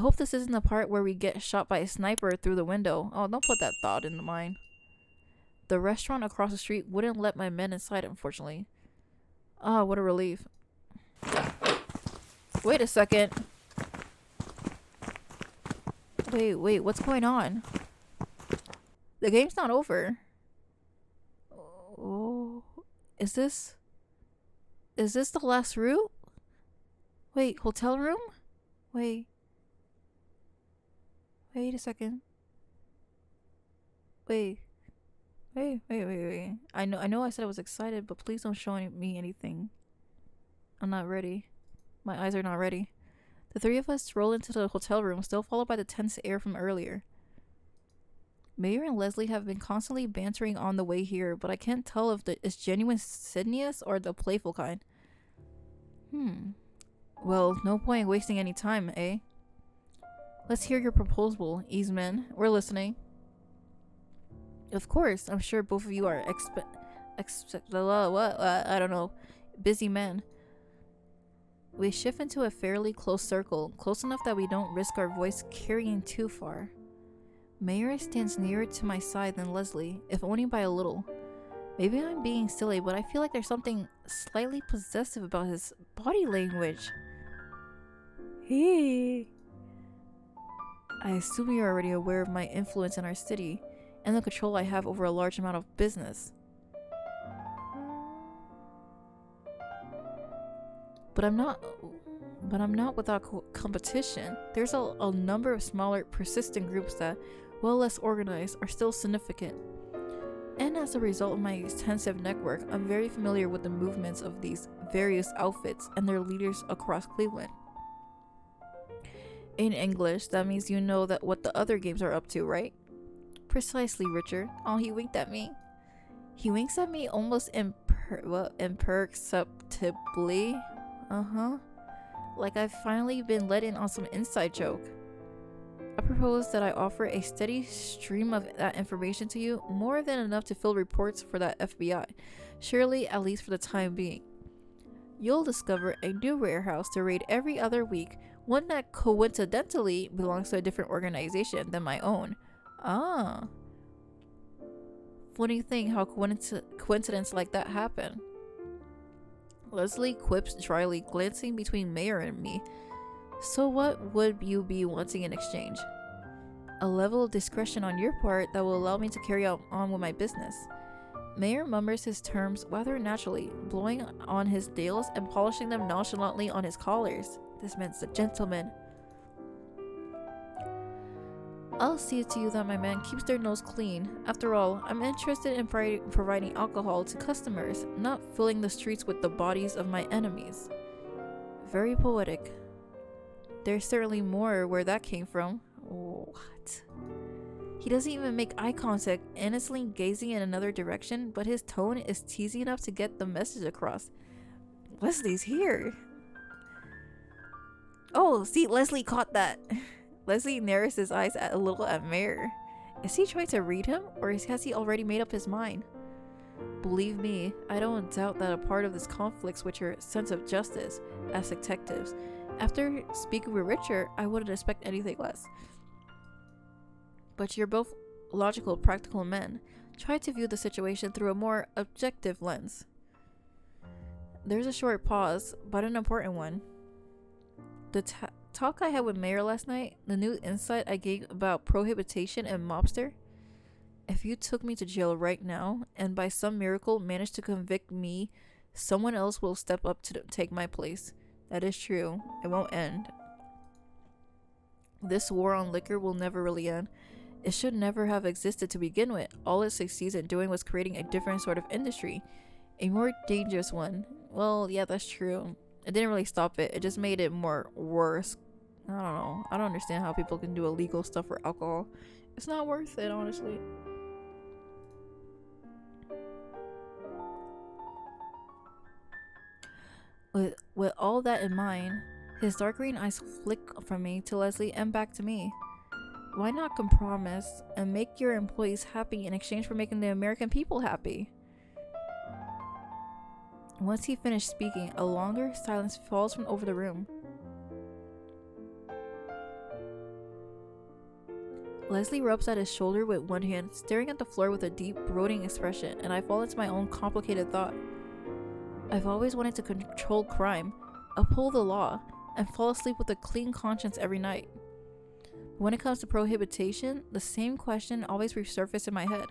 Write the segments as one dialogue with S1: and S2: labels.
S1: hope this isn't the part where we get shot by a sniper through the window. Oh, don't put that thought in the mind. The restaurant across the street wouldn't let my men inside, unfortunately. Ah, what a relief. Wait a second. Wait, what's going on? The game's not over. Oh, is this the last route? Wait, hotel room? Wait a second. Wait. I know I said I was excited, but please don't show me anything. I'm not ready. My eyes are not ready. The three of us roll into the hotel room, still followed by the tense air from earlier. Mayor and Leslie have been constantly bantering on the way here, but I can't tell if it's genuine sadness or the playful kind. Well, no point wasting any time, eh? Let's hear your proposal, Easeman. We're listening. Of course, I'm sure both of you are I don't know, busy men. We shift into a fairly close circle, close enough that we don't risk our voice carrying too far. Mayor stands nearer to my side than Leslie, if only by a little. Maybe I'm being silly, but I feel like there's something slightly possessive about his body language. Hey. I assume you're already aware of my influence in our city, and the control I have over a large amount of business. But I'm not without competition. There's a number of smaller, persistent groups that, while less organized, are still significant. And as a result of my extensive network, I'm very familiar with the movements of these various outfits and their leaders across Cleveland. In English, that means you know that what the other games are up to, right? Precisely, Richard. Oh, he winked at me. He winks at me almost imperceptibly. Like I've finally been let in on some inside joke. I propose that I offer a steady stream of that information to you, more than enough to fill reports for that FBI. Surely, at least for the time being. You'll discover a new warehouse to raid every other week, one that coincidentally belongs to a different organization than my own. Ah. Funny thing how coincidence like that happen. Leslie quips dryly, glancing between Mayor and me. So what would you be wanting in exchange? A level of discretion on your part that will allow me to carry on with my business. Mayor murmurs his terms rather naturally, blowing on his nails and polishing them nonchalantly on his collars. This man's a gentleman. I'll see to you that my man keeps their nose clean. After all, I'm interested in providing alcohol to customers, not filling the streets with the bodies of my enemies. Very poetic. There's certainly more where that came from. What? He doesn't even make eye contact, innocently gazing in another direction, but his tone is teasing enough to get the message across. Leslie's here. Oh, see, Leslie caught that. Leslie narrows his eyes a little at Mayor. Is he trying to read him, or has he already made up his mind? Believe me, I don't doubt that a part of this conflicts with your sense of justice as detectives. After speaking with Richard, I wouldn't expect anything less. But you're both logical, practical men. Try to view the situation through a more objective lens. There's a short pause, but an important one. The talk I had with Mayor last night, the new insight I gave about prohibition and mobster. If you took me to jail right now, and by some miracle managed to convict me, someone else will step up to take my place. That is true. It won't end. This war on liquor will never really end. It should never have existed to begin with. All it succeeds in doing was creating a different sort of industry. A more dangerous one. Well, yeah, that's true. It didn't really stop it. It just made it more worse. I don't know. I don't understand how people can do illegal stuff for alcohol. It's not worth it, honestly. With all that in mind, his dark green eyes flick from me to Leslie and back to me. Why not compromise and make your employees happy in exchange for making the American people happy? Once he finished speaking, a longer silence falls from over the room. Leslie rubs at his shoulder with one hand, staring at the floor with a deep, brooding expression, and I fall into my own complicated thought. I've always wanted to control crime, uphold the law, and fall asleep with a clean conscience every night. But when it comes to prohibition, the same question always resurfaces in my head.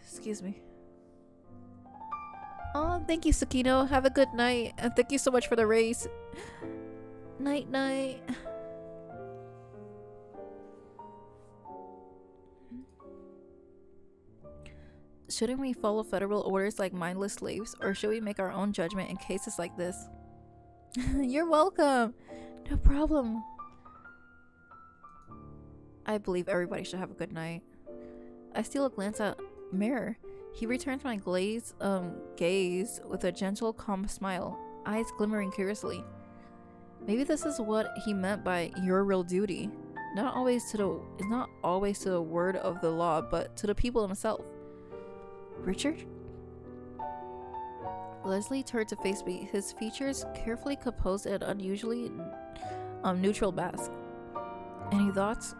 S1: Excuse me. Oh, thank you, Sakino. Have a good night, and thank you so much for the race. Night, night. Shouldn't we follow federal orders like mindless slaves, or should we make our own judgment in cases like this? You're welcome. No problem. I believe everybody should have a good night. I steal a glance at Mirror. He returns my gaze with a gentle, calm smile, eyes glimmering curiously. Maybe this is what he meant by your real duty. It's not always to the word of the law, but to the people themselves. Richard? Leslie turned to face me, his features carefully composed in an unusually neutral mask. Any thoughts?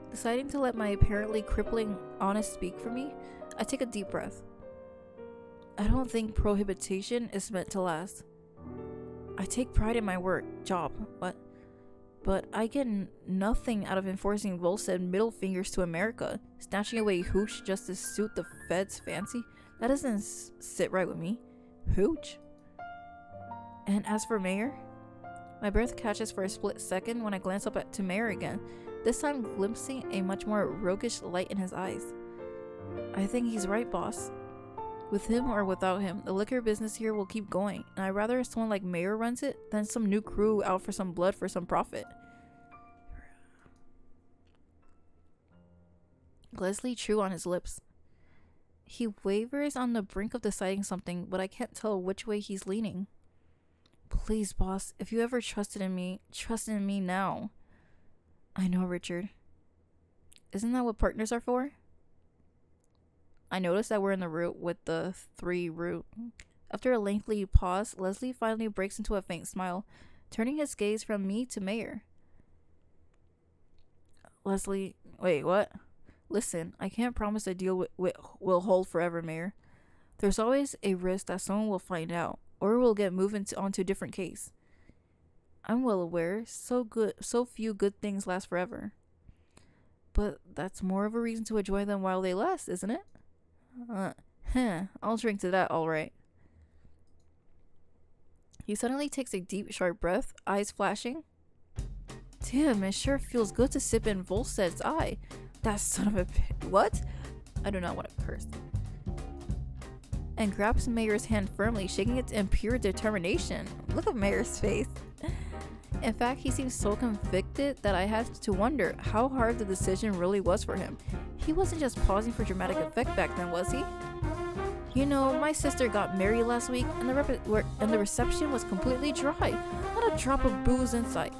S1: Deciding to let my apparently crippling honest speak for me, I take a deep breath. I don't think prohibition is meant to last. I take pride in my work, job, but I get nothing out of enforcing Volstead middle fingers to America, snatching away hooch just to suit the feds' fancy. That doesn't sit right with me. Hooch? And as for Mayor? My breath catches for a split second when I glance up to Mayor again, this time glimpsing a much more roguish light in his eyes. I think he's right, boss. With him or without him, the liquor business here will keep going, and I'd rather someone like Mayor runs it than some new crew out for some blood for some profit. Leslie chews on his lips. He wavers on the brink of deciding something, but I can't tell which way he's leaning. Please, boss, if you ever trusted in me, trust in me now. I know, Richard. Isn't that what partners are for? I notice that we're in the route with the 3 route. After a lengthy pause, Leslie finally breaks into a faint smile, turning his gaze from me to Mayor. Leslie, wait, what? Listen, I can't promise a deal will hold forever, Mayor. There's always a risk that someone will find out, or we'll get moved onto a different case. I'm well aware, so few good things last forever. But that's more of a reason to enjoy them while they last, isn't it? I'll drink to that, alright. He suddenly takes a deep, sharp breath, eyes flashing. Damn, it sure feels good to sip in Volstead's eye. That son of a what? I do not want to curse. And grabs Mayor's hand firmly, shaking it in pure determination. Look at Mayor's face. In fact, he seems so convicted that I had to wonder how hard the decision really was for him. He wasn't just pausing for dramatic effect back then, was he? You know, my sister got married last week, and the reception was completely dry. Not a drop of booze in sight.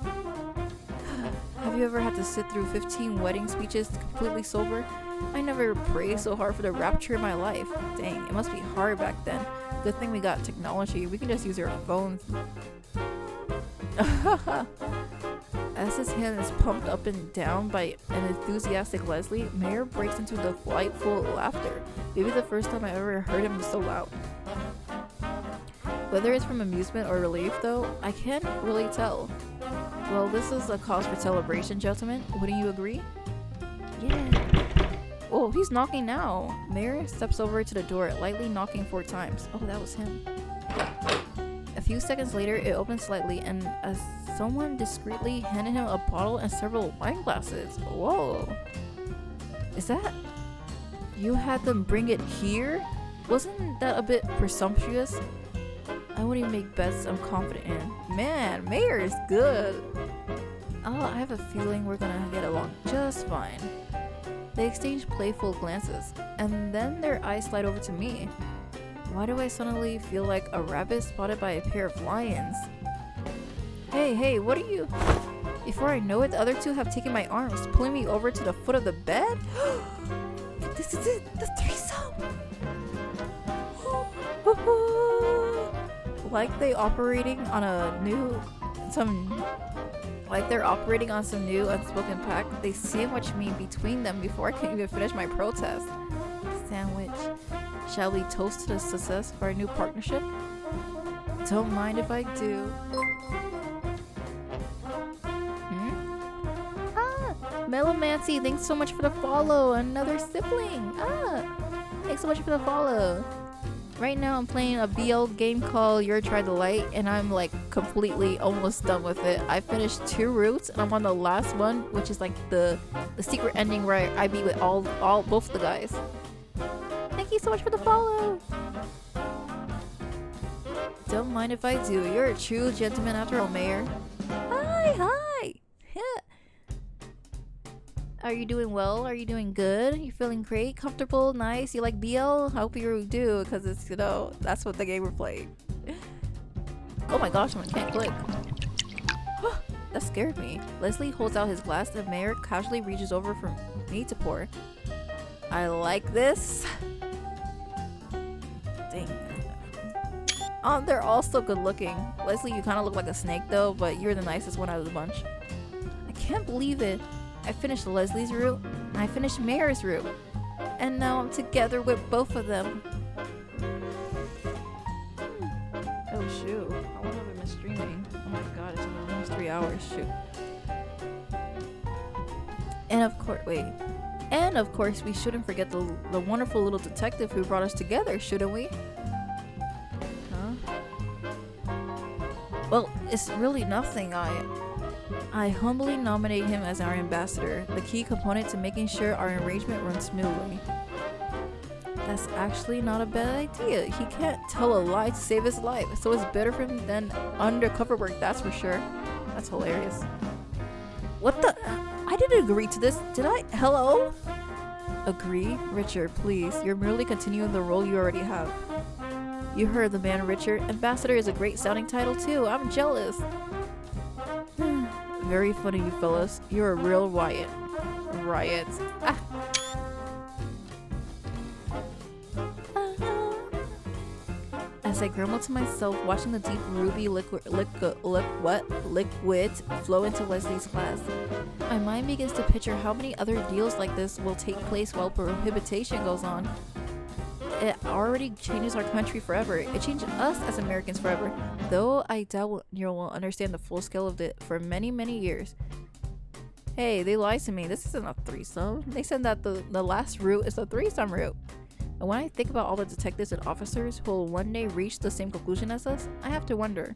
S1: Have you ever had to sit through 15 wedding speeches completely sober? I never prayed so hard for the rapture in my life. Dang, it must be hard back then. Good thing we got technology. We can just use our phones. As his hand is pumped up and down by an enthusiastic Leslie, Mayor breaks into delightful laughter. Maybe the first time I ever heard him so loud. Whether it's from amusement or relief, though, I can't really tell. Well, this is a cause for celebration, gentlemen. Wouldn't you agree? Yeah. Oh, he's knocking now. Mayor steps over to the door, lightly knocking 4 times. Oh, that was him. A few seconds later, it opens slightly, and as someone discreetly handed him a bottle and several wine glasses. Whoa. Is that? You had them bring it here? Wasn't that a bit presumptuous? I wouldn't even make bets I'm confident in. Man, Mayor is good. Oh, I have a feeling we're gonna get along just fine. They exchange playful glances, and then their eyes slide over to me. Why do I suddenly feel like a rabbit spotted by a pair of lions? Hey, what are you? Before I know it, the other 2 have taken my arms, pulling me over to the foot of the bed. This is it, the threesome. like they operating on a new some like they're operating on some new unspoken pact. They sandwich me between them before I can even finish my protest. Sandwich. Shall we toast to the success of our new partnership? Don't mind if I do. Melomancy, thanks so much for the follow. Another sibling. Thanks so much for the follow. Right now I'm playing a BL game called Your Try the Light, and I'm like completely almost done with it. I finished 2 routes and I'm on the last one, which is like the secret ending where I beat with both the guys. Thank you so much for the follow. Don't mind if I do. You're a true gentleman after all, Mayor. Hi. Are you doing well? Are you doing good? You feeling great? Comfortable? Nice? You like BL? I hope you do, because it's, you know, that's what the game we're playing. Oh my gosh, I can't click. That scared me. Leslie holds out his glass and Mayor casually reaches over for me to pour. I like this. Dang. Oh, they're all so good looking. Leslie, you kind of look like a snake though, but you're the nicest one out of the bunch. I can't believe it. I finished Leslie's route, and I finished Mayor's route, and now I'm together with both of them. Oh shoot, I wonder if I missed streaming. Oh my god, it's been almost 3 hours, shoot. And of course we shouldn't forget the wonderful little detective who brought us together, shouldn't we? Huh? Well, it's really nothing. I humbly nominate him as our ambassador, the key component to making sure our arrangement runs smoothly. That's actually not a bad idea. He can't tell a lie to save his life, so it's better for him than undercover work, that's for sure. That's hilarious. What the? I didn't agree to this, did I? Hello? Agree? Richard, please. You're merely continuing the role you already have. You heard the man, Richard. Ambassador is a great sounding title too. I'm jealous. Very funny, you fellas. You're a real riot. As I grumble to myself, watching the deep ruby liquid flow into Leslie's glass, my mind begins to picture how many other deals like this will take place while Prohibition goes on. It already changes our country forever. It changed us as Americans forever, though I doubt you'll understand the full scale of it for many, many years. Hey, they lied to me. This isn't a threesome. They said that the last route is a threesome route. And when I think about all the detectives and officers who will one day reach the same conclusion as us, I have to wonder,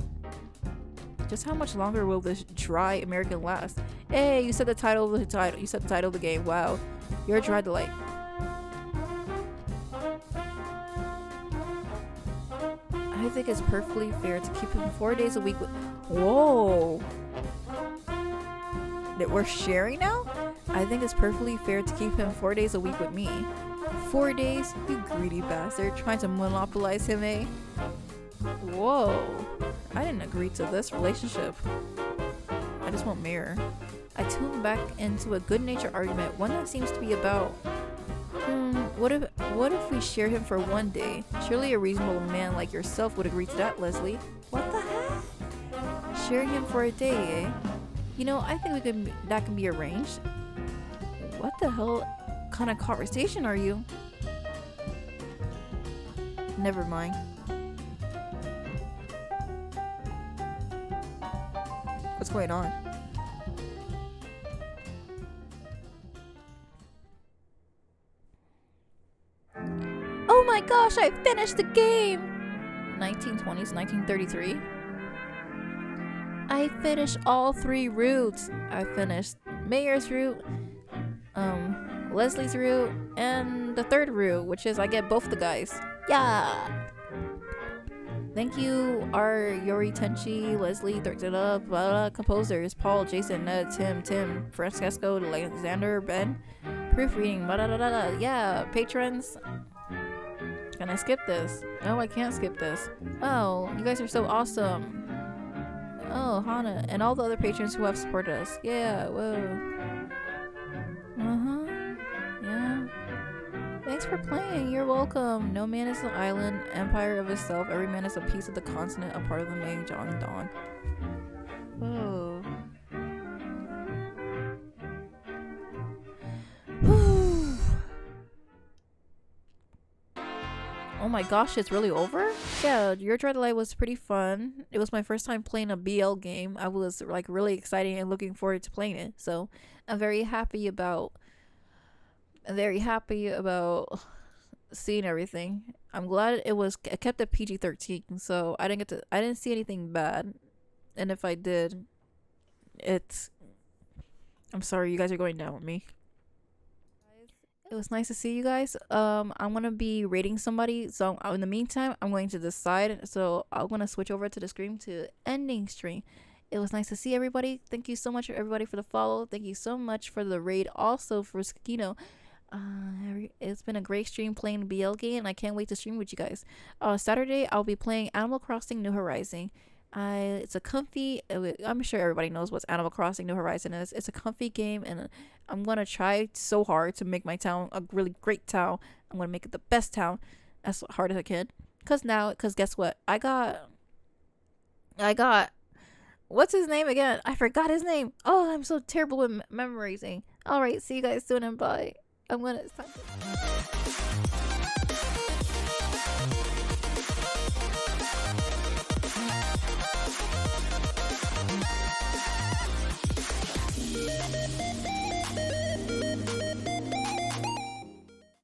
S1: just how much longer will this dry American last? Hey, you said the title of the title. You said the title of the game. Wow, you're a dry delight. I think it's perfectly fair to keep him 4 days a week with— Whoa! That we're sharing now? I think it's perfectly fair to keep him 4 days a week with me. 4 days? You greedy bastard, trying to monopolize him, eh? Whoa. I didn't agree to this relationship. I just want Mayor. I tune back into a good-natured argument, one that seems to be about— What if we share him for 1 day? Surely a reasonable man like yourself would agree to that, Leslie. What the heck? Sharing him for a day, eh? You know, I think that can be arranged. What the hell kind of conversation are you? Never mind. What's going on? Oh my gosh, I finished the game! 1920s, 1933. I finished all 3 routes. I finished Mayor's route, Leslie's route, and the 3rd route, which is I get both the guys. Yeah! Thank you, our Yori Tenchi, Leslie, composers, Paul, Jason, Ned, Tim, Francesco, Alexander, Ben, proofreading, yeah, patrons. Can I skip this? No, I can't skip this. Oh, you guys are so awesome. Oh, Hana, and all the other patrons who have supported us. Yeah, whoa. Yeah. Thanks for playing. You're welcome. No man is an island, empire of itself. Every man is a piece of the continent, a part of the main John Dawn. Oh. Oh my gosh, it's really over? Yeah, Your Dread Light was pretty fun. It was my first time playing a BL game. I was like really excited and looking forward to playing it. So I'm very happy about seeing everything. I'm glad it kept at PG-13, so I didn't see anything bad. And if I did, I'm sorry, you guys are going down with me. It was nice to see you guys. I'm gonna be rating somebody, so in the meantime I'm going to decide, so I'm gonna switch over to the screen to ending stream. It was nice to see everybody. Thank you so much everybody for the follow. Thank you so much for the raid, also for Skino. It's been a great stream playing BL game, and I can't wait to stream with you guys. Saturday I'll be playing Animal Crossing New Horizon. It's a comfy, I'm sure everybody knows what Animal Crossing New Horizon is. It's a comfy game, and I'm gonna try so hard to make my town a really great town. I'm gonna make it the best town as hard as I can. Cause guess what? I got what's his name again? I forgot his name. Oh, I'm so terrible with memorizing. Alright, see you guys soon, and bye. I'm gonna stop.